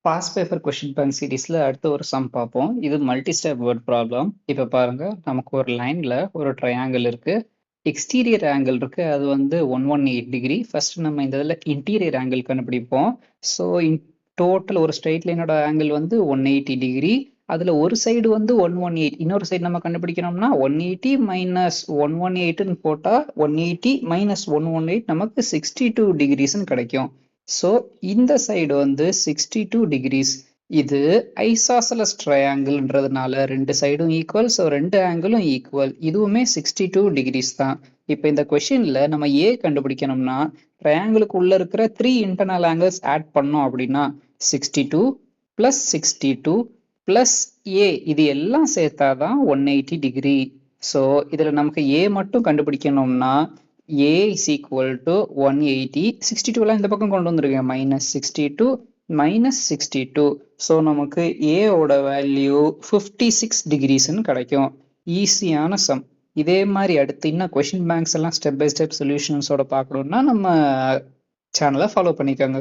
Past paper question bank சீரீஸ்ல அடுத்த ஒரு சம் பார்ப்போம். இது மல்டி ஸ்டெப் வேர்ட் ப்ராப்ளம். இப்ப பாருங்க, நமக்கு ஒரு லைன்ல ஒரு ட்ரையாங்கிள் இருக்கு. எக்ஸ்டீரியர் ஆங்கிள் இருக்கு. அது வந்து 118 டிகிரி. ஃபர்ஸ்ட் நம்ம இந்த இதில் இன்டீரியர் ஆங்கிள் கண்டுபிடிப்போம். ஸோ டோட்டல் ஒரு ஸ்ட்ரெயிட் லைனோட ஆங்கிள் வந்து 180 டிகிரி. அதுல ஒரு சைடு வந்து 118, இன்னொரு சைடு நம்ம கண்டுபிடிக்கணும்னா 180 மைனஸ் 118ன்னு போட்டா 180 மைனஸ் 118 நமக்கு 62 டிகிரிஸ்ன்னு கிடைக்கும். ஸோ இந்த சைடு வந்து 62 டிகிரிஸ். இது ஐசாசலஸ் ட்ரையாங்கிள்ன்றதுனால ரெண்டு சைடும் ஈக்குவல். ஸோ ரெண்டு ஆங்கிளும் ஈக்குவல். இதுவுமே 62 டிகிரிஸ் தான். இப்போ இந்த கொஸ்டின்ல நம்ம ஏ கண்டுபிடிக்கணும்னா ட்ரையாங்கிளுக்கு உள்ள இருக்கிற 3 இன்டர்னல் ஆங்கிள்ஸ் ஆட் பண்ணோம் அப்படின்னா 62 பிளஸ் 62 பிளஸ் ஏ இது எல்லாம் சேர்த்தாதான் 180 டிகிரி. ஸோ இதுல நமக்கு ஏ மட்டும் கண்டுபிடிக்கணும்னா a is equal to 180. 62 இந்த பக்கம் கொண்டு வந்துருங்க. minus 62 minus 62. ஸோ நமக்கு a ஓட வேல்யூ 56 டிகிரிஸ்ன்னு கிடைக்கும். ஈஸியான சம். இதே மாதிரி அடுத்து இன்னும் கொஸ்டின் பேங்க்ஸ் எல்லாம் ஸ்டெப் பை ஸ்டெப் சொல்யூஷன்ஸோட பார்க்கணும்னா நம்ம சேனலை ஃபாலோ பண்ணிக்கோங்க.